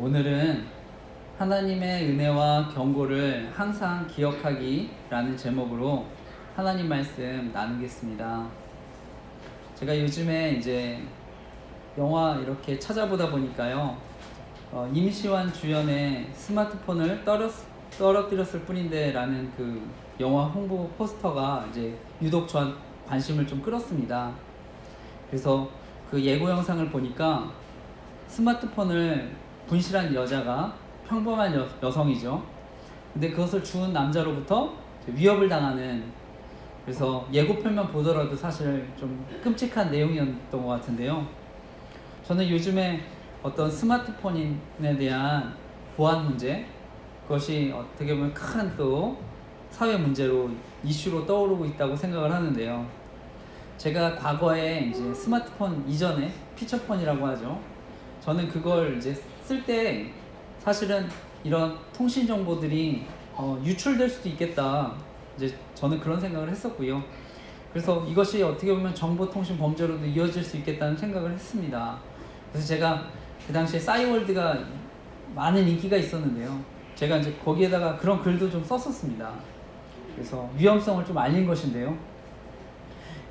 오늘은 하나님의 은혜와 경고를 항상 기억하기라는 제목으로 하나님 말씀 나누겠습니다. 제가 요즘에 이제 영화 이렇게 찾아보다 보니까요, 임시완 주연의 스마트폰을 떨어뜨렸을 뿐인데 라는 그 영화 홍보 포스터가 이제 유독 전 관심을 좀 끌었습니다. 그래서 그 예고 영상을 보니까 스마트폰을 분실한 여자가 평범한 여성이죠. 근데 그것을 주운 남자로부터 위협을 당하는, 그래서 예고편만 보더라도 사실 좀 끔찍한 내용이었던 것 같은데요. 저는 요즘에 어떤 스마트폰에 대한 보안 문제, 그것이 어떻게 보면 큰 또 사회 문제로 이슈로 떠오르고 있다고 생각을 하는데요. 제가 과거에 이제 스마트폰 이전에 피처폰이라고 하죠. 저는 그걸 이제 쓸 때 사실은 이런 통신 정보들이 유출될 수도 있겠다, 이제 저는 그런 생각을 했었고요. 그래서 이것이 어떻게 보면 정보통신 범죄로도 이어질 수 있겠다는 생각을 했습니다. 그래서 제가 그 당시에 싸이월드가 많은 인기가 있었는데요. 제가 이제 거기에다가 그런 글도 좀 썼었습니다. 그래서 위험성을 좀 알린 것인데요.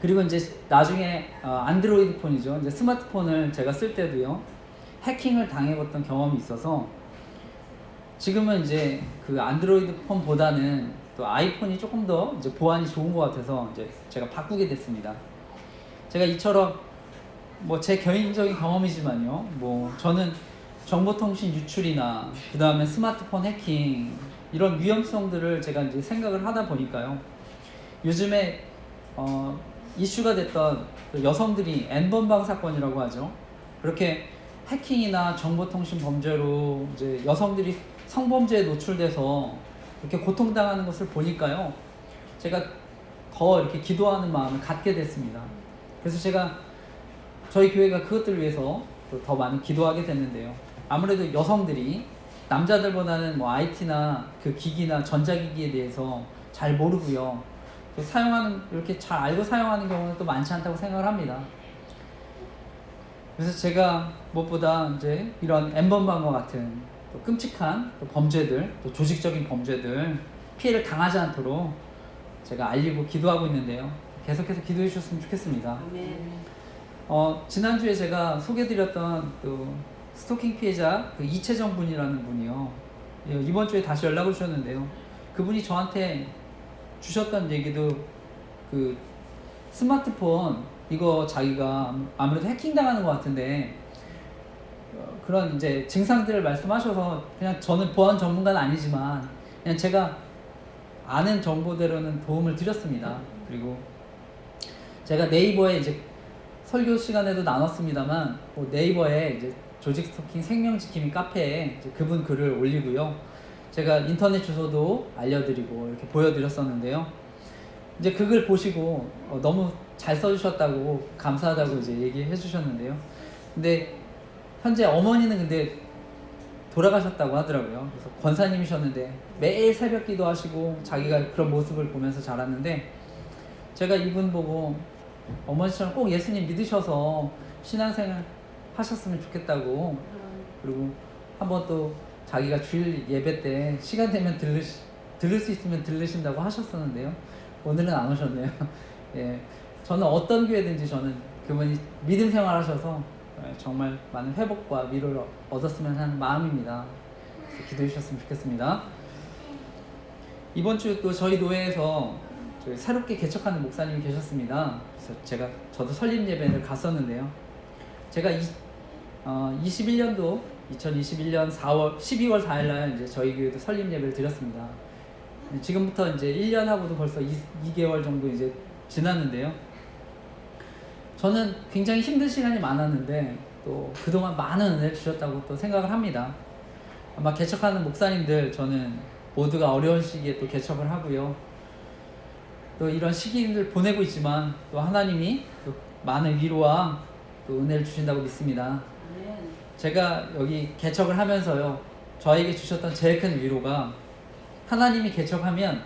그리고 이제 나중에 안드로이드 폰이죠. 이제 스마트폰을 제가 쓸 때도요, 해킹을 당해봤던 경험이 있어서 지금은 이제 그 안드로이드 폰보다는 또 아이폰이 조금 더 이제 보안이 좋은 것 같아서 이제 제가 바꾸게 됐습니다. 제가 이처럼 뭐 제 개인적인 경험이지만요, 뭐 저는 정보통신 유출이나 그 다음에 스마트폰 해킹 이런 위험성들을 제가 이제 생각을 하다 보니까요, 요즘에 이슈가 됐던 여성들이 N번방 사건이라고 하죠. 그렇게 해킹이나 정보통신 범죄로 이제 여성들이 성범죄에 노출돼서 이렇게 고통당하는 것을 보니까요, 제가 더 이렇게 기도하는 마음을 갖게 됐습니다. 그래서 제가 저희 교회가 그것들을 위해서 더 많이 기도하게 됐는데요. 아무래도 여성들이 남자들보다는 뭐 IT나 그 기기나 전자기기에 대해서 잘 모르고요, 또 사용하는, 이렇게 잘 알고 사용하는 경우는 또 많지 않다고 생각을 합니다. 그래서 제가 무엇보다 이제 이런 N번방과 같은 또 끔찍한 또 범죄들, 또 조직적인 범죄들 피해를 당하지 않도록 제가 알리고 기도하고 있는데요. 계속해서 기도해 주셨으면 좋겠습니다. 지난주에 제가 소개드렸던 또 스토킹 피해자 그 이채정 분이라는 분이요, 이번 주에 다시 연락을 주셨는데요. 그분이 저한테 주셨던 얘기도 그 스마트폰 이거 자기가 아무래도 해킹당하는 것 같은데 그런 이제 증상들을 말씀하셔서, 그냥 저는 보안 전문가는 아니지만 그냥 제가 아는 정보대로는 도움을 드렸습니다. 그리고 제가 네이버에 이제 설교 시간에도 나눴습니다만, 네이버에 이제 조직 스토킹 생명지킴이 카페에 이제 그분 글을 올리고요, 제가 인터넷 주소도 알려드리고 이렇게 보여드렸었는데요. 이제 그 글 보시고 너무 잘 써주셨다고, 감사하다고 이제 얘기해 주셨는데요. 근데 현재 어머니는 근데 돌아가셨다고 하더라고요. 그래서 권사님이셨는데 매일 새벽 기도하시고 자기가 그런 모습을 보면서 자랐는데, 제가 이분 보고 어머니처럼 꼭 예수님 믿으셔서 신앙생활 하셨으면 좋겠다고, 그리고 한번 또 자기가 주일 예배 때 시간 되면 들을 수 있으면 들으신다고 하셨었는데요. 오늘은 안 오셨네요. 예, 저는 어떤 교회든지 저는 그분이 믿음 생활하셔서 정말 많은 회복과 위로를 얻었으면 하는 마음입니다. 그래서 기도해 주셨으면 좋겠습니다. 이번 주 또 저희 교회에서 새롭게 개척하는 목사님이 계셨습니다. 그래서 저도 설립 예배를 갔었는데요. 제가 2021년 12월 4일날 이제 저희 교회도 설립 예배를 드렸습니다. 지금부터 이제 1년하고도 벌써 2개월 정도 이제 지났는데요. 저는 굉장히 힘든 시간이 많았는데 또 그동안 많은 은혜를 주셨다고 또 생각을 합니다. 아마 개척하는 목사님들, 저는 모두가 어려운 시기에 또 개척을 하고요, 또 이런 시기를 보내고 있지만 또 하나님이 또 많은 위로와 또 은혜를 주신다고 믿습니다. 제가 여기 개척을 하면서요, 저에게 주셨던 제일 큰 위로가, 하나님이 개척하면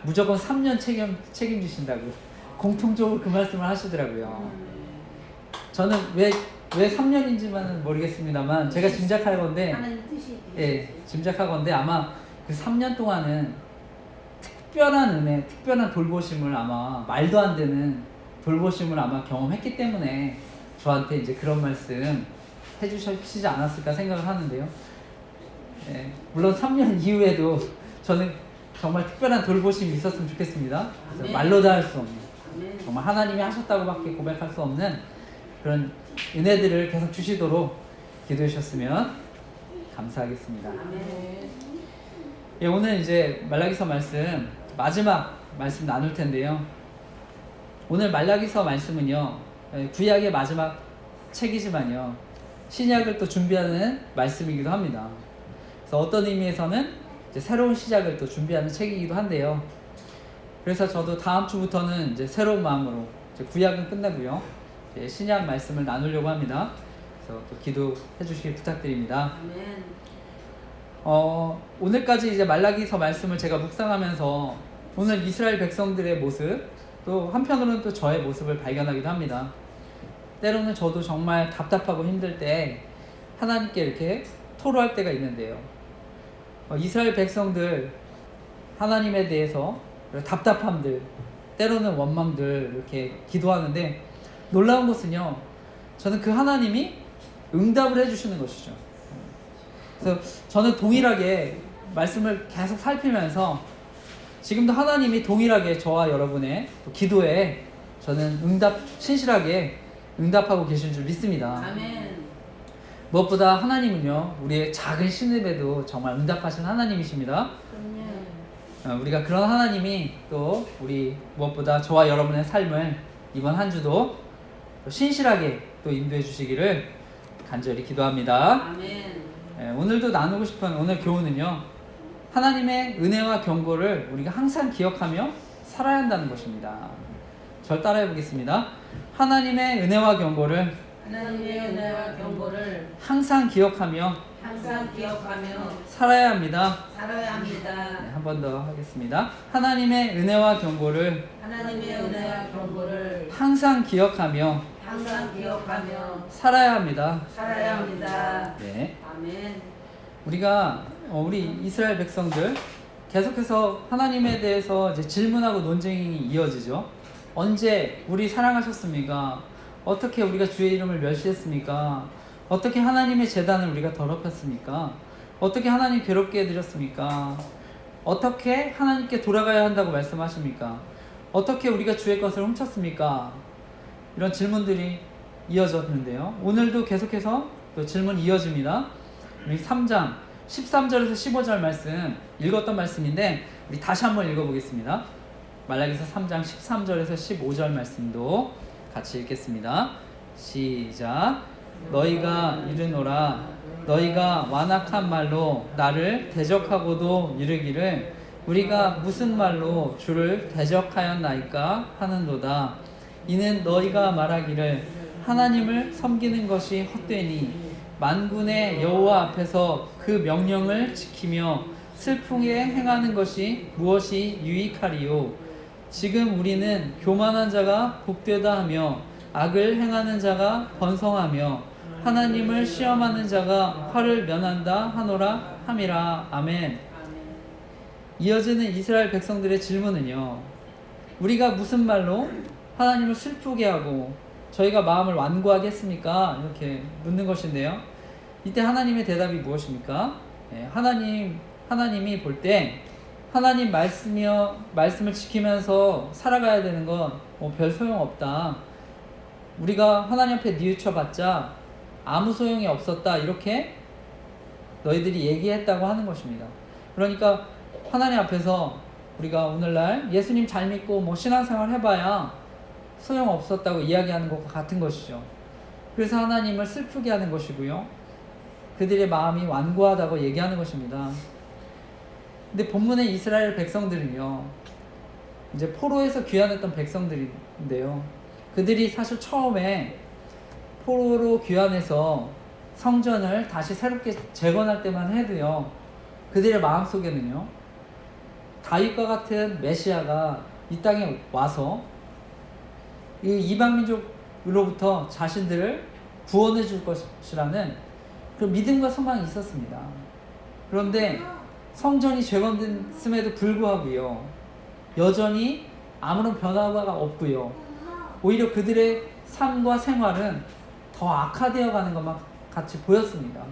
무조건 3년 책임지신다고 공통적으로 그 말씀을 하시더라고요. 저는 왜 왜 3년인지만은 모르겠습니다만 제가 짐작하건데 하나님 뜻이 예, 짐작하건데 아마 그 3년 동안은 특별한 은혜, 특별한 돌보심을 아마 말도 안 되는 돌보심을 아마 경험했기 때문에 저한테 이제 그런 말씀 해주시지 않았을까 생각을 하는데요. 예, 물론 3년 이후에도 저는 정말 특별한 돌보심이 있었으면 좋겠습니다. 그래서 아멘. 말로 다 할 수 없는 아멘. 정말 하나님이 하셨다고밖에 고백할 수 없는 그런 은혜들을 계속 주시도록 기도해 주셨으면 감사하겠습니다. 아멘. 예, 오늘 이제 말라기서 말씀 마지막 말씀 나눌 텐데요. 오늘 말라기서 말씀은요, 구약의 마지막 책이지만요, 신약을 또 준비하는 말씀이기도 합니다. 그래서 어떤 의미에서는 이제 새로운 시작을 또 준비하는 책이기도 한데요. 그래서 저도 다음 주부터는 이제 새로운 마음으로 이제 구약은 끝나고요, 이제 신약 말씀을 나누려고 합니다. 그래서 또 기도해 주시길 부탁드립니다. 아멘. 오늘까지 이제 말라기서 말씀을 제가 묵상하면서 오늘 이스라엘 백성들의 모습, 또 한편으로는 또 저의 모습을 발견하기도 합니다. 때로는 저도 정말 답답하고 힘들 때 하나님께 이렇게 토로할 때가 있는데요. 이스라엘 백성들 하나님에 대해서 답답함들, 때로는 원망들 이렇게 기도하는데 놀라운 것은요, 저는 그 하나님이 응답을 해주시는 것이죠. 그래서 저는 동일하게 말씀을 계속 살피면서 지금도 하나님이 동일하게 저와 여러분의 기도에 저는 신실하게 응답하고 계신 줄 믿습니다. 아멘. 무엇보다 하나님은요, 우리의 작은 신음에도 정말 응답하시는 하나님이십니다. 우리가 그런 하나님이 또 우리 무엇보다 저와 여러분의 삶을 이번 한 주도 신실하게 또 인도해 주시기를 간절히 기도합니다. 아멘. 오늘도 나누고 싶은 오늘 교훈은요, 하나님의 은혜와 경고를 우리가 항상 기억하며 살아야 한다는 것입니다. 절 따라해 보겠습니다. 하나님의 은혜와 경고를 항상 기억하며 살아야 합니다. 네, 한 번 더 하겠습니다. 하나님의 은혜와 경고를 항상 기억하며 살아야 합니다. 네. 아멘. 우리 이스라엘 백성들 계속해서 하나님에 대해서 이제 질문하고 논쟁이 이어지죠. 언제 우리 사랑하셨습니까? 어떻게 우리가 주의 이름을 멸시했습니까? 어떻게 하나님의 제단을 우리가 더럽혔습니까? 어떻게 하나님 괴롭게 해드렸습니까? 어떻게 하나님께 돌아가야 한다고 말씀하십니까? 어떻게 우리가 주의 것을 훔쳤습니까? 이런 질문들이 이어졌는데요. 오늘도 계속해서 또 질문이 이어집니다. 우리 3장 13절에서 15절 말씀 읽었던 말씀인데 우리 다시 한번 읽어보겠습니다. 말라기서 3장 13절에서 15절 말씀도 같이 읽겠습니다. 시작. 너희가 이르노라 너희가 완악한 말로 나를 대적하고도 이르기를 우리가 무슨 말로 주를 대적하였나이까 하는도다. 이는 너희가 말하기를 하나님을 섬기는 것이 헛되니 만군의 여호와 앞에서 그 명령을 지키며 슬프게 행하는 것이 무엇이 유익하리요. 지금 우리는 교만한 자가 복되다 하며 악을 행하는 자가 번성하며 하나님을 시험하는 자가 화를 면한다 하노라 함이라. 아멘. 이어지는 이스라엘 백성들의 질문은요, 우리가 무슨 말로 하나님을 슬프게 하고 저희가 마음을 완고하게 했습니까? 이렇게 묻는 것인데요. 이때 하나님의 대답이 무엇입니까? 하나님이 볼 때 하나님 말씀을 지키면서 살아가야 되는 건 별 소용없다. 우리가 하나님 앞에 뉘우쳐봤자 아무 소용이 없었다. 이렇게 너희들이 얘기했다고 하는 것입니다. 그러니까 하나님 앞에서 우리가 오늘날 예수님 잘 믿고 신앙생활 해봐야 소용없었다고 이야기하는 것과 같은 것이죠. 그래서 하나님을 슬프게 하는 것이고요, 그들의 마음이 완고하다고 얘기하는 것입니다. 근데 본문의 이스라엘 백성들은요, 이제 포로에서 귀환했던 백성들인데요, 그들이 사실 처음에 포로로 귀환해서 성전을 다시 새롭게 재건할 때만 해도요, 그들의 마음속에는요, 다윗과 같은 메시아가 이 땅에 와서 이 이방민족으로부터 자신들을 구원해 줄 것이라는 그 믿음과 소망이 있었습니다. 그런데 성전이 재건됐음에도 불구하고요, 여전히 아무런 변화가 없고요, 오히려 그들의 삶과 생활은 더 악화되어 가는 것만 같이 보였습니다.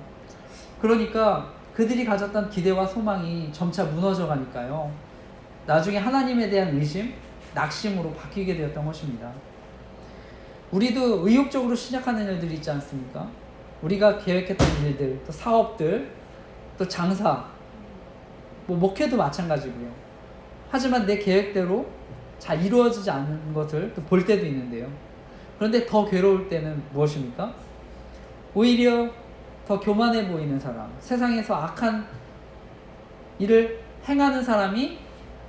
그러니까 그들이 가졌던 기대와 소망이 점차 무너져 가니까요, 나중에 하나님에 대한 의심, 낙심으로 바뀌게 되었던 것입니다. 우리도 의욕적으로 시작하는 일들이 있지 않습니까? 우리가 계획했던 일들, 또 사업들, 또 장사, 뭐 목회도 마찬가지고요. 하지만 내 계획대로 잘 이루어지지 않는 것을 또 볼 때도 있는데요. 그런데 더 괴로울 때는 무엇입니까? 오히려 더 교만해 보이는 사람, 세상에서 악한 일을 행하는 사람이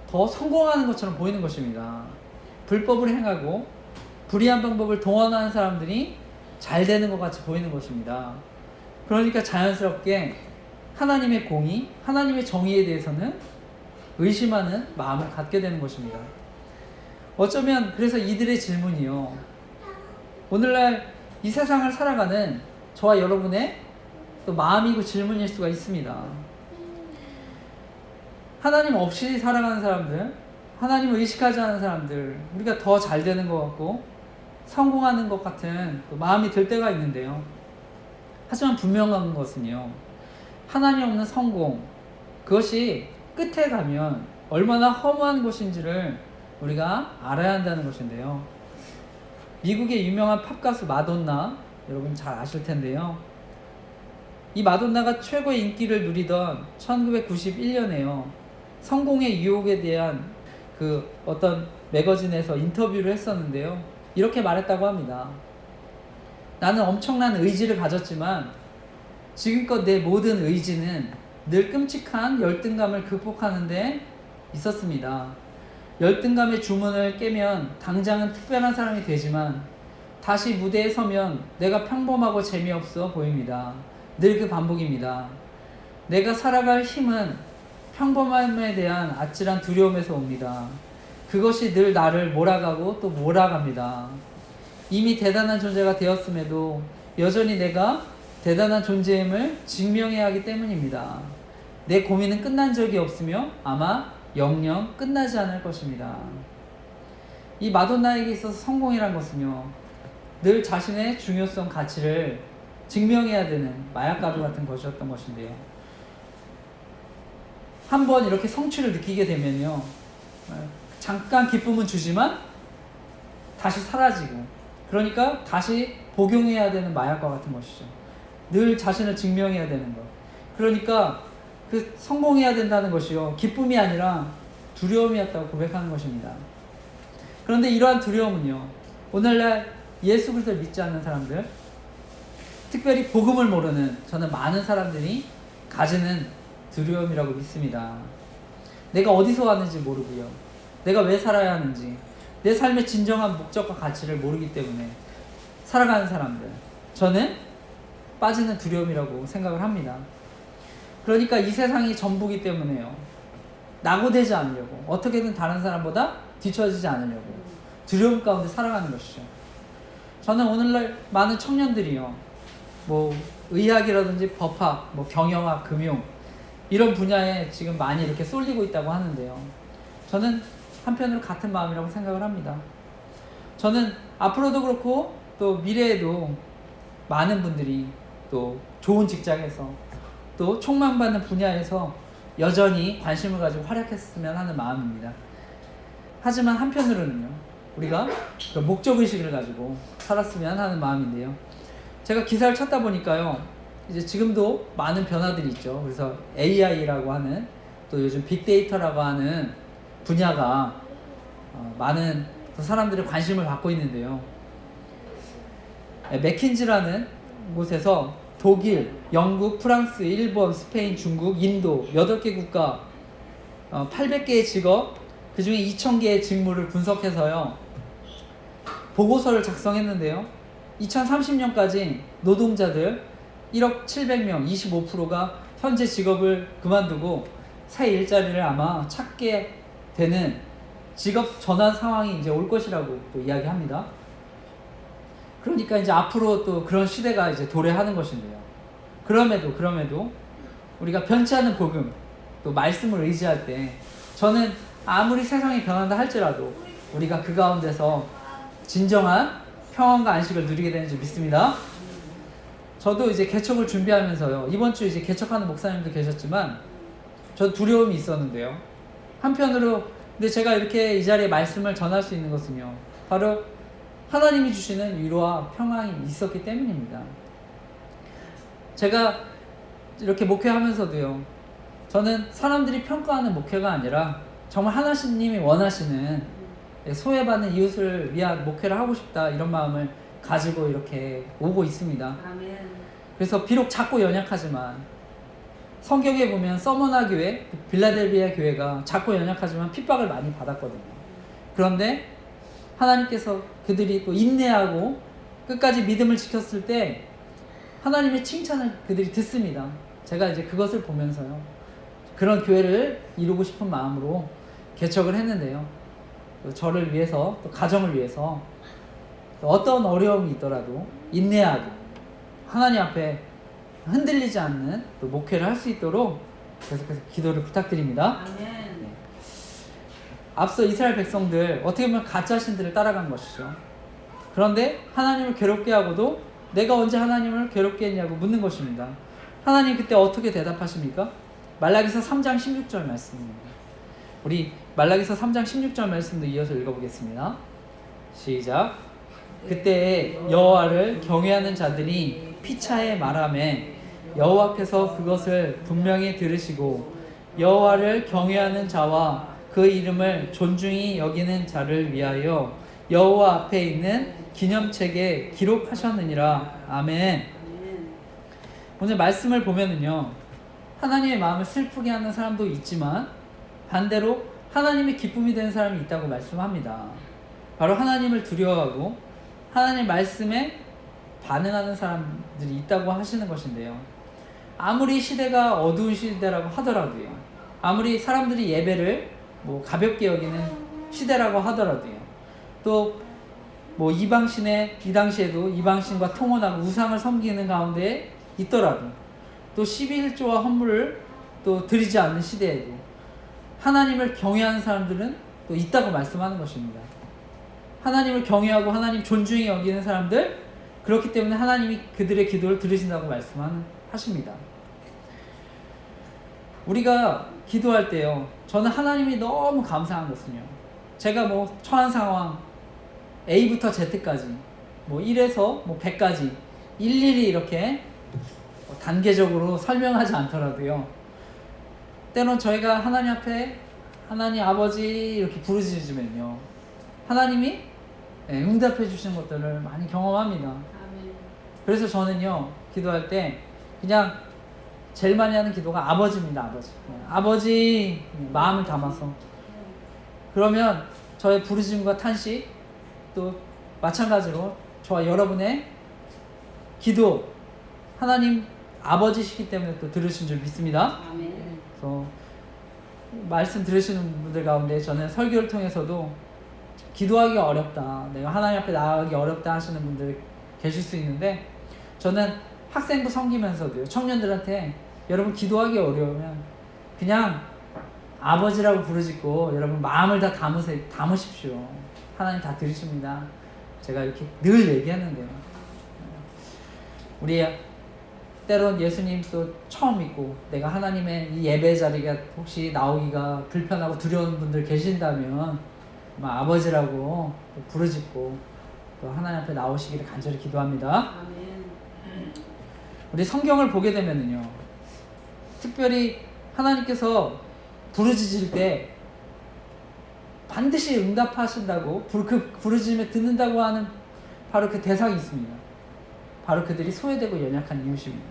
더 성공하는 것처럼 보이는 것입니다. 불법을 행하고 불의한 방법을 동원하는 사람들이 잘 되는 것 같이 보이는 것입니다. 그러니까 자연스럽게 하나님의 공의, 하나님의 정의에 대해서는 의심하는 마음을 갖게 되는 것입니다. 어쩌면 그래서 이들의 질문이요, 오늘날 이 세상을 살아가는 저와 여러분의 또 마음이고 질문일 수가 있습니다. 하나님 없이 살아가는 사람들, 하나님을 의식하지 않는 사람들, 우리가 더 잘 되는 것 같고 성공하는 것 같은 또 마음이 들 때가 있는데요. 하지만 분명한 것은요, 하나님 없는 성공, 그것이 끝에 가면 얼마나 허무한 것인지를 우리가 알아야 한다는 것인데요. 미국의 유명한 팝가수 마돈나, 여러분 잘 아실 텐데요. 이 마돈나가 최고의 인기를 누리던 1991년에요. 성공의 유혹에 대한 그 어떤 매거진에서 인터뷰를 했었는데요. 이렇게 말했다고 합니다. 나는 엄청난 의지를 가졌지만 지금껏 내 모든 의지는 늘 끔찍한 열등감을 극복하는 데 있었습니다. 열등감의 주문을 깨면 당장은 특별한 사람이 되지만 다시 무대에 서면 내가 평범하고 재미없어 보입니다. 늘 그 반복입니다. 내가 살아갈 힘은 평범함에 대한 아찔한 두려움에서 옵니다. 그것이 늘 나를 몰아가고 또 몰아갑니다. 이미 대단한 존재가 되었음에도 여전히 내가 대단한 존재임을 증명해야 하기 때문입니다. 내 고민은 끝난 적이 없으며 아마 영영 끝나지 않을 것입니다. 이 마돈나에게 있어서 성공이란 것은요, 늘 자신의 중요성, 가치를 증명해야 되는 마약가루 같은 것이었던 것인데요. 한번 이렇게 성취를 느끼게 되면요, 잠깐 기쁨은 주지만 다시 사라지고, 그러니까 다시 복용해야 되는 마약과 같은 것이죠. 늘 자신을 증명해야 되는 것. 그러니까 그 성공해야 된다는 것이요, 기쁨이 아니라 두려움이었다고 고백하는 것입니다. 그런데 이러한 두려움은요, 오늘날 예수 그리스도를 믿지 않는 사람들, 특별히 복음을 모르는 저는 많은 사람들이 가지는 두려움이라고 믿습니다. 내가 어디서 왔는지 모르고요, 내가 왜 살아야 하는지, 내 삶의 진정한 목적과 가치를 모르기 때문에 살아가는 사람들, 저는 빠지는 두려움이라고 생각을 합니다. 그러니까 이 세상이 전부기 때문에요, 낙오되지 않으려고, 어떻게든 다른 사람보다 뒤처지지 않으려고 두려움 가운데 살아가는 것이죠. 저는 오늘날 많은 청년들이요, 뭐 의학이라든지 법학, 뭐 경영학, 금융 이런 분야에 지금 많이 이렇게 쏠리고 있다고 하는데요. 저는 한편으로 같은 마음이라고 생각을 합니다. 저는 앞으로도 그렇고 또 미래에도 많은 분들이 또 좋은 직장에서 또 촉망받는 분야에서 여전히 관심을 가지고 활약했으면 하는 마음입니다. 하지만 한편으로는요, 우리가 그 목적의식을 가지고 살았으면 하는 마음인데요. 제가 기사를 찾다 보니까요, 이제 지금도 많은 변화들이 있죠. 그래서 AI라고 하는, 또 요즘 빅데이터라고 하는 분야가 많은 사람들의 관심을 받고 있는데요. 맥킨지라는 곳에서 독일, 영국, 프랑스, 일본, 스페인, 중국, 인도 8개 국가 800개의 직업, 그 중에 2000개의 직무를 분석해서요, 보고서를 작성했는데요. 2030년까지 노동자들 1억 700명, 25%가 현재 직업을 그만두고 새 일자리를 아마 찾게 되는 직업 전환 상황이 이제 올 것이라고 또 이야기합니다. 그러니까 이제 앞으로 또 그런 시대가 이제 도래하는 것인데요. 그럼에도 우리가 변치 않는 복음, 또 말씀을 의지할 때 저는 아무리 세상이 변한다 할지라도 우리가 그 가운데서 진정한 평안과 안식을 누리게 되는지 믿습니다. 저도 이제 개척을 준비하면서요. 이번 주 이제 개척하는 목사님도 계셨지만 전 두려움이 있었는데요. 한편으로 근데 제가 이렇게 이 자리에 말씀을 전할 수 있는 것은요. 바로 하나님이 주시는 위로와 평안이 있었기 때문입니다. 제가 이렇게 목회하면서도요. 저는 사람들이 평가하는 목회가 아니라 정말 하나님이 원하시는 소외받는 이웃을 위한 목회를 하고 싶다 이런 마음을 가지고 이렇게 오고 있습니다. 아멘. 그래서 비록 작고 연약하지만 성경에 보면 서머나 교회, 빌라델비아 교회가 작고 연약하지만 핍박을 많이 받았거든요. 그런데 하나님께서 그들이 또 인내하고 끝까지 믿음을 지켰을 때 하나님의 칭찬을 그들이 듣습니다. 제가 이제 그것을 보면서요. 그런 교회를 이루고 싶은 마음으로 개척을 했는데요. 또 저를 위해서, 또 가정을 위해서 또 어떤 어려움이 있더라도 인내하고 하나님 앞에 흔들리지 않는 또 목회를 할 수 있도록 계속해서 기도를 부탁드립니다. 아멘. 네. 앞서 이스라엘 백성들 어떻게 보면 가짜 신들을 따라간 것이죠. 그런데 하나님을 괴롭게 하고도 내가 언제 하나님을 괴롭게 했냐고 묻는 것입니다. 하나님 그때 어떻게 대답하십니까? 말라기서 3장 16절 말씀입니다. 우리 말라기서 3장 16절 말씀도 이어서 읽어보겠습니다. 시작. 그때 여호와를 경외하는 자들이 피차에 말하매 여호와께서 그것을 분명히 들으시고 여호와를 경외하는 자와 그 이름을 존중히 여기는 자를 위하여 여호와 앞에 있는 기념책에 기록하셨느니라. 아멘. 오늘 말씀을 보면은요, 하나님의 마음을 슬프게 하는 사람도 있지만 반대로 하나님의 기쁨이 되는 사람이 있다고 말씀합니다. 바로 하나님을 두려워하고 하나님 말씀에 반응하는 사람들이 있다고 하시는 것인데요. 아무리 시대가 어두운 시대라고 하더라도요, 아무리 사람들이 예배를 가볍게 여기는 시대라고 하더라도요, 또 이 당시에도 이방신과 통혼하고 우상을 섬기는 가운데 있더라도 또 11조와 헌물을 또 드리지 않는 시대에도 하나님을 경외하는 사람들은 또 있다고 말씀하는 것입니다. 하나님을 경외하고 하나님 존중히 여기는 사람들, 그렇기 때문에 하나님이 그들의 기도를 들으신다고 말씀하십니다. 우리가 기도할 때요, 저는 하나님이 너무 감사한 것은요, 제가 처한 상황 A부터 Z까지 1에서 100까지 일일이 이렇게 단계적으로 설명하지 않더라도요, 때론 저희가 하나님 앞에 하나님 아버지 이렇게 부르짖으면요, 하나님이 응답해 주시는 것들을 많이 경험합니다. 그래서 저는요, 기도할 때 그냥 제일 많이 하는 기도가 아버지입니다. 아버지 마음을 담아서. 그러면 저의 부르짖음과 탄식, 또 마찬가지로 저와 여러분의 기도, 하나님 아버지시기 때문에 또 들으신 줄 믿습니다. 그래서 말씀 들으시는 분들 가운데 저는 설교를 통해서도 기도하기 어렵다, 내가 하나님 앞에 나아가기 어렵다 하시는 분들 계실 수 있는데, 저는 학생부 섬기면서도요, 청년들한테 여러분 기도하기 어려우면 그냥 아버지라고 부르짖고 여러분 마음을 다 담으십시오. 하나님 다 들으십니다. 제가 이렇게 늘 얘기하는데요. 우리 때론 예수님 또 처음 믿고 내가 하나님의 이 예배 자리가 혹시 나오기가 불편하고 두려운 분들 계신다면 아버지라고 부르짖고 또 하나님 앞에 나오시기를 간절히 기도합니다. 아멘. 우리 성경을 보게 되면은요, 특별히 하나님께서 부르짖을 때 반드시 응답하신다고, 그 부르짖음에 듣는다고 하는 바로 그 대상이 있습니다. 바로 그들이 소외되고 연약한 이웃입니다.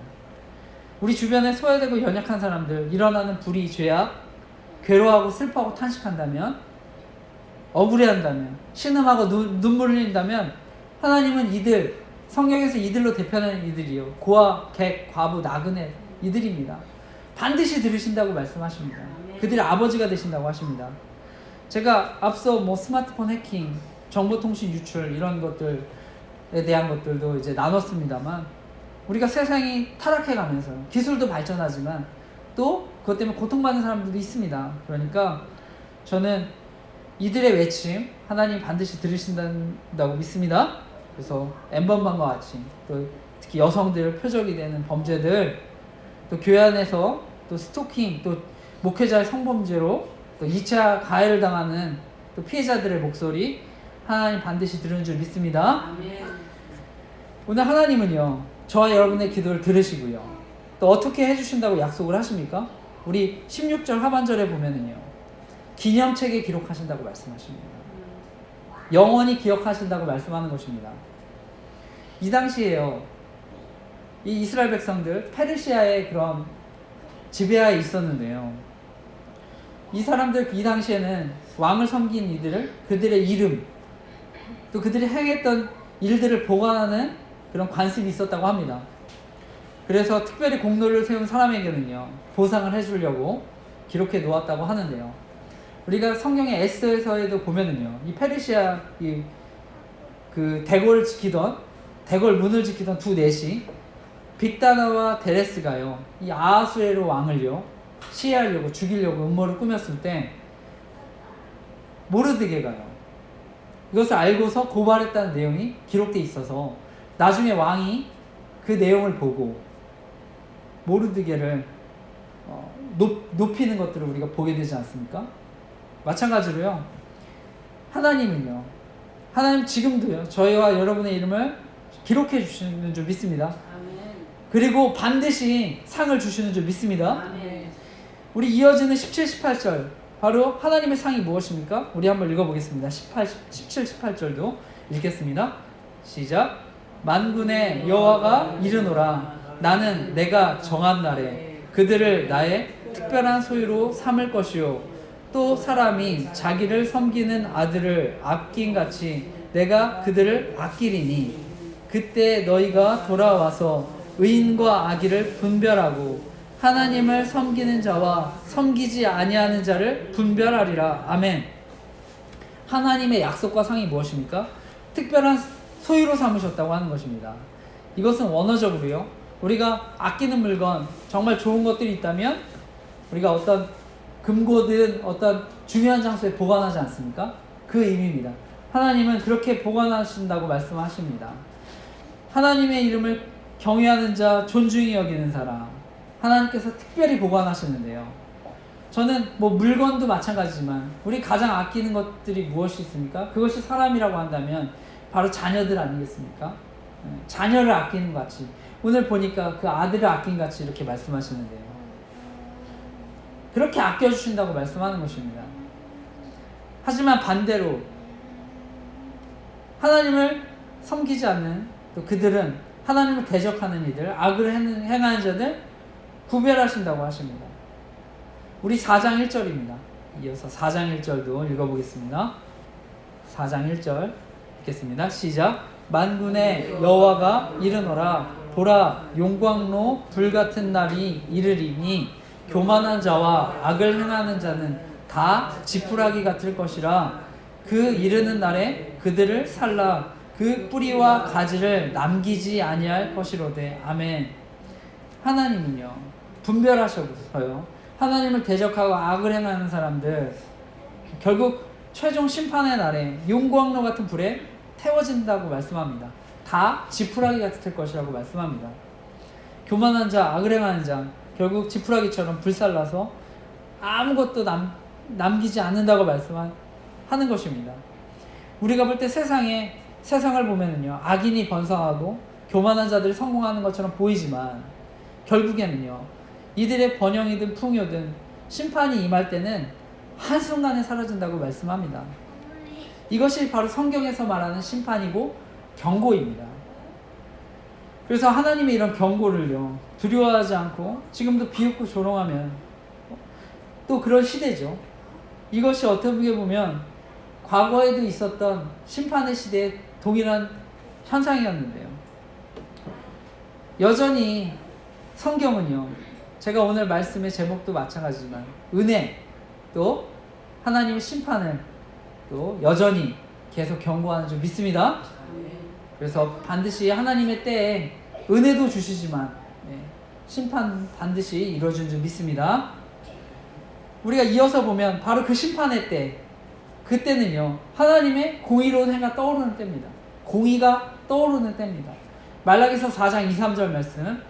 우리 주변에 소외되고 연약한 사람들, 일어나는 불의, 죄악, 괴로워하고 슬퍼하고 탄식한다면, 억울해한다면, 신음하고 눈물 흘린다면, 하나님은 이들, 성경에서 이들로 대표하는 이들이요, 고아, 객, 과부, 나그네 이들입니다. 반드시 들으신다고 말씀하십니다. 그들의 아버지가 되신다고 하십니다. 제가 앞서 스마트폰 해킹, 정보통신 유출 이런 것들 대한 것들도 이제 나눴습니다만, 우리가 세상이 타락해가면서 기술도 발전하지만 또 그것 때문에 고통받는 사람들도 있습니다. 그러니까 저는 이들의 외침 하나님 반드시 들으신다고 믿습니다. 그래서 엠번방과 같이 또 특히 여성들 표적이 되는 범죄들, 또 교회 안에서 또 스토킹, 또 목회자의 성범죄로 또 2차 가해를 당하는 또 피해자들의 목소리 하나님 반드시 들으는 줄 믿습니다. 아멘. 오늘 하나님은요, 저와 여러분의 기도를 들으시고요, 또 어떻게 해주신다고 약속을 하십니까? 우리 16절 하반절에 보면은요, 기념책에 기록하신다고 말씀하십니다. 영원히 기억하신다고 말씀하는 것입니다. 이 당시에요, 이 이스라엘 백성들 페르시아의 그런 지배하에 있었는데요, 이 사람들 이 당시에는 왕을 섬긴 이들을, 그들의 이름, 또 그들이 행했던 일들을 보관하는 그런 관습이 있었다고 합니다. 그래서 특별히 공로를 세운 사람에게는요, 보상을 해주려고 기록해 놓았다고 하는데요, 우리가 성경의 에스더에서에도 보면은요, 이 페르시아 그 대궐을 지키던, 대궐 문을 지키던 두 넷이 빅다나와 데레스가요, 이 아하수에로 왕을요 시해하려고, 죽이려고 음모를 꾸몄을 때 모르드게가요 이것을 알고서 고발했다는 내용이 기록되어 있어서 나중에 왕이 그 내용을 보고 모르드게를 높이는 것들을 우리가 보게 되지 않습니까? 마찬가지로요, 하나님은요, 하나님 지금도요 저희와 여러분의 이름을 기록해 주시는 줄 믿습니다. 아멘. 그리고 반드시 상을 주시는 줄 믿습니다. 아멘. 우리 이어지는 17, 18절, 바로 하나님의 상이 무엇입니까? 우리 한번 읽어보겠습니다. 17, 18절도 읽겠습니다. 시작. 만군의 여호와가 이르노라. 나는 내가 정한 날에 그들을 나의 특별한 소유로 삼을 것이요, 또 사람이 자기를 섬기는 아들을 아낀같이 내가 그들을 아끼리니, 그때 너희가 돌아와서 의인과 악의를 분별하고 하나님을 섬기는 자와 섬기지 아니하는 자를 분별하리라. 아멘. 하나님의 약속과 상이 무엇입니까? 특별한 소유로 삼으셨다고 하는 것입니다. 이것은 원어적으로요, 우리가 아끼는 물건, 정말 좋은 것들이 있다면 우리가 어떤 금고든 어떤 중요한 장소에 보관하지 않습니까? 그 의미입니다. 하나님은 그렇게 보관하신다고 말씀하십니다. 하나님의 이름을 경외하는 자, 존중히 여기는 사람, 하나님께서 특별히 보관하시는데요, 저는 뭐 물건도 마찬가지지만 우리 가장 아끼는 것들이 무엇이 있습니까? 그것이 사람이라고 한다면 바로 자녀들 아니겠습니까? 자녀를 아끼는 것 같이, 오늘 보니까 그 아들을 아낀 같이 이렇게 말씀하시는데요, 그렇게 아껴주신다고 말씀하는 것입니다. 하지만 반대로 하나님을 섬기지 않는, 또 그들은 하나님을 대적하는 이들, 악을 행하는 자들 구별하신다고 하십니다. 우리 4장 1절입니다. 이어서 4장 1절도 읽어보겠습니다. 4장 1절 읽겠습니다. 시작. 만군의 여호와가 이르노라. 보라, 용광로 불같은 날이 이르리니 교만한 자와 악을 행하는 자는 다 지푸라기 같을 것이라. 그 이르는 날에 그들을 살라 그 뿌리와 가지를 남기지 아니할 것이로되. 아멘. 하나님은요, 분별하셔서요, 하나님을 대적하고 악을 행하는 사람들 결국 최종 심판의 날에 용광로 같은 불에 태워진다고 말씀합니다. 다 지푸라기 같을 것이라고 말씀합니다. 교만한 자, 악을 행하는 자 결국 지푸라기처럼 불살라서 아무것도 남기지 않는다고 말씀하는 것입니다. 우리가 볼 때 세상을 보면은요, 악인이 번성하고 교만한 자들이 성공하는 것처럼 보이지만 결국에는요, 이들의 번영이든 풍요든 심판이 임할 때는 한순간에 사라진다고 말씀합니다. 이것이 바로 성경에서 말하는 심판이고 경고입니다. 그래서 하나님의 이런 경고를요, 두려워하지 않고 지금도 비웃고 조롱하면 또 그런 시대죠. 이것이 어떻게 보면 과거에도 있었던 심판의 시대의 동일한 현상이었는데요, 여전히 성경은요, 제가 오늘 말씀의 제목도 마찬가지지만 은혜, 또 하나님의 심판을 또 여전히 계속 경고하는 줄 믿습니다. 그래서 반드시 하나님의 때에 은혜도 주시지만 심판 반드시 이루어진 줄 믿습니다. 우리가 이어서 보면 바로 그 심판의 때, 그때는요 하나님의 공의로운 해가 떠오르는 때입니다. 공의가 떠오르는 때입니다. 말라기서 4장 2, 3절 말씀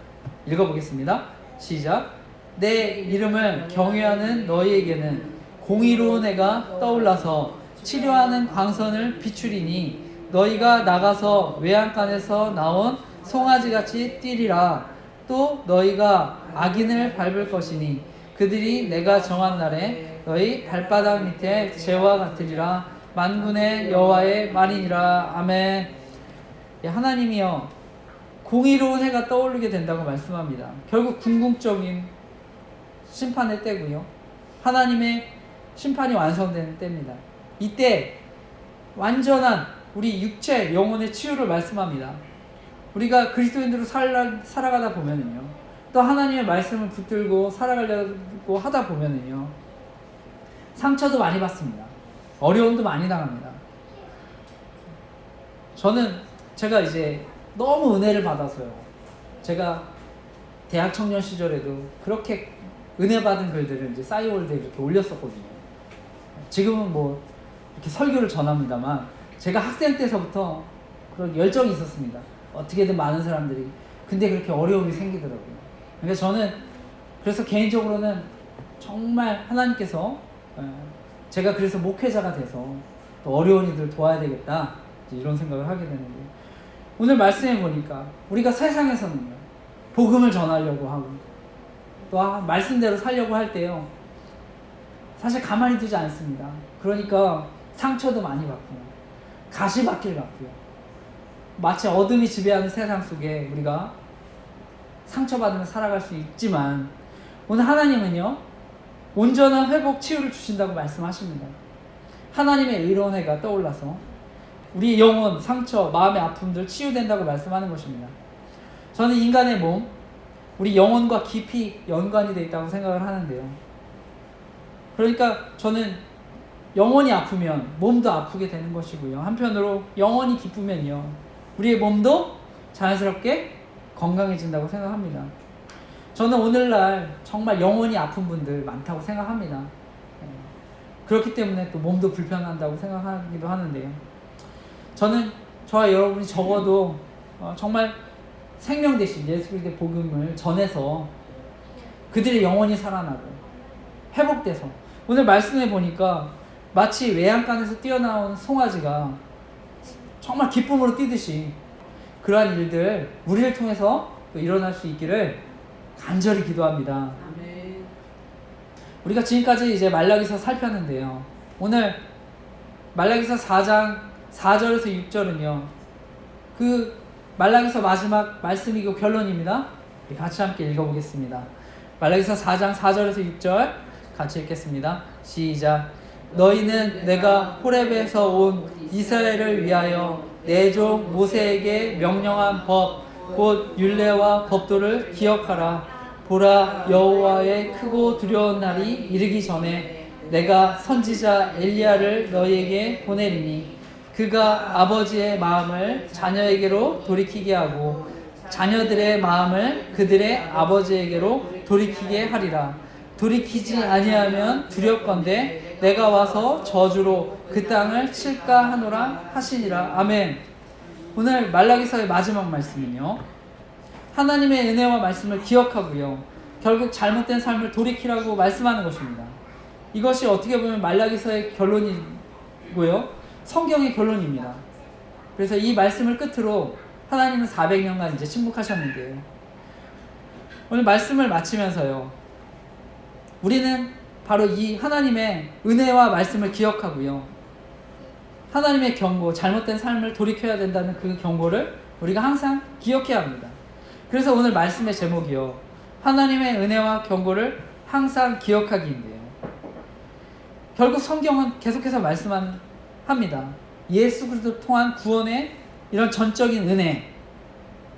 읽어보겠습니다. 시작. 내 이름을 경외하는 너희에게는 공의로운 해가 떠올라서 치료하는 광선을 비추리니 너희가 나가서 외양간에서 나온 송아지같이 뛰리라. 또 너희가 악인을 밟을 것이니 그들이 내가 정한 날에 너희 발바닥 밑에 재와 같으리라. 만군의 여호와의 말이니라. 아멘. 하나님이여 공의로운 해가 떠오르게 된다고 말씀합니다. 결국 궁극적인 심판의 때고요. 하나님의 심판이 완성되는 때입니다. 이때 완전한 우리 육체, 영혼의 치유를 말씀합니다. 우리가 그리스도인으로 살아가다 보면은요, 또 하나님의 말씀을 붙들고 살아가려고 하다 보면은요, 상처도 많이 받습니다. 어려움도 많이 당합니다. 제가 이제 너무 은혜를 받아서요. 제가 대학 청년 시절에도 그렇게 은혜 받은 글들을 이제 싸이월드에 이렇게 올렸었거든요. 지금은 뭐 이렇게 설교를 전합니다만 제가 학생 때서부터 그런 열정이 있었습니다. 어떻게든 많은 사람들이 근데 그렇게 어려움이 생기더라고요. 그러니까 저는 그래서 개인적으로는 정말 하나님께서 제가 그래서 목회자가 돼서 또 어려운 이들 도와야 되겠다 이런 생각을 하게 되는데 오늘 말씀해 보니까 우리가 세상에서는요 복음을 전하려고 하고 또 말씀대로 살려고 할 때요 사실 가만히 두지 않습니다. 그러니까 상처도 많이 받고 가시밭길 같고요. 마치 어둠이 지배하는 세상 속에 우리가 상처받으며 살아갈 수 있지만 오늘 하나님은요 온전한 회복 치유를 주신다고 말씀하십니다. 하나님의 의로운 해가 떠올라서 우리 영혼, 상처, 마음의 아픔들 치유된다고 말씀하는 것입니다. 저는 인간의 몸, 우리 영혼과 깊이 연관이 되어 있다고 생각을 하는데요. 그러니까 저는 영혼이 아프면 몸도 아프게 되는 것이고요. 한편으로 영혼이 기쁘면요 우리의 몸도 자연스럽게 건강해진다고 생각합니다. 저는 오늘날 정말 영혼이 아픈 분들 많다고 생각합니다. 그렇기 때문에 또 몸도 불편한다고 생각하기도 하는데요. 저는 저와 여러분이 적어도 정말 생명 대신 예수 그리스도의 복음을 전해서 그들의 영혼이 살아나고 회복돼서 오늘 말씀해 보니까 마치 외양간에서 뛰어나온 송아지가 정말 기쁨으로 뛰듯이 그러한 일들 우리를 통해서 또 일어날 수 있기를 간절히 기도합니다. 아멘. 우리가 지금까지 이제 말라기서 살폈는데요. 오늘 말라기서 4장 4절에서 6절은요. 그 말라기서 마지막 말씀이고 결론입니다. 같이 함께 읽어보겠습니다. 말라기서 4장 4절에서 6절 같이 읽겠습니다. 시작. 너희는 내가 호렙에서 온 이스라엘을 위하여 내 종 모세에게 명령한 법 곧 율례와 법도를 기억하라. 보라, 여호와의 크고 두려운 날이 이르기 전에 내가 선지자 엘리야를 너희에게 보내리니 그가 아버지의 마음을 자녀에게로 돌이키게 하고 자녀들의 마음을 그들의 아버지에게로 돌이키게 하리라. 돌이키지 아니하면 두렵건대 내가 와서 저주로 그 땅을 칠까 하노라 하시니라. 아멘. 오늘 말라기서의 마지막 말씀은요 하나님의 은혜와 말씀을 기억하고요 결국 잘못된 삶을 돌이키라고 말씀하는 것입니다. 이것이 어떻게 보면 말라기서의 결론이고요 성경의 결론입니다. 그래서 이 말씀을 끝으로 하나님은 400년간 이제 침묵하셨는데요 오늘 말씀을 마치면서요 우리는 바로 이 하나님의 은혜와 말씀을 기억하고요 하나님의 경고, 잘못된 삶을 돌이켜야 된다는 그 경고를 우리가 항상 기억해야 합니다. 그래서 오늘 말씀의 제목이요 하나님의 은혜와 경고를 항상 기억하기인데요 결국 성경은 계속해서 말씀합니다. 예수 그리스도를 통한 구원의 이런 전적인 은혜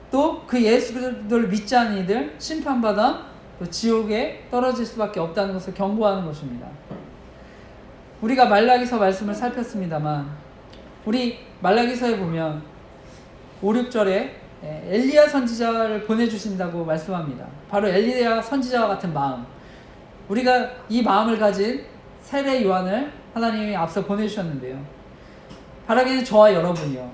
또 그 예수 그리스도를 믿지 않는 이들 심판받아 또 지옥에 떨어질 수밖에 없다는 것을 경고하는 것입니다. 우리가 말라기서 말씀을 살폈습니다만 우리 말라기서에 보면 5, 6절에 엘리야 선지자를 보내주신다고 말씀합니다. 바로 엘리야 선지자와 같은 마음, 우리가 이 마음을 가진 세례 요한을 하나님이 앞서 보내주셨는데요. 바라기는 저와 여러분이요,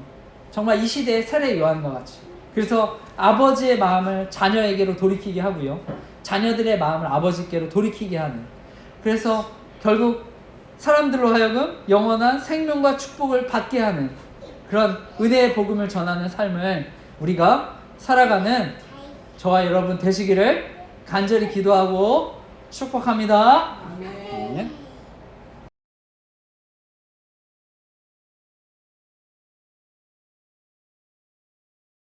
정말 이 시대의 세례 요한과 같이, 그래서 아버지의 마음을 자녀에게로 돌이키게 하고요, 자녀들의 마음을 아버지께로 돌이키게 하는, 그래서 결국 사람들로 하여금 영원한 생명과 축복을 받게 하는 그런 은혜의 복음을 전하는 삶을 우리가 살아가는 저와 여러분 되시기를 간절히 기도하고 축복합니다. 아멘.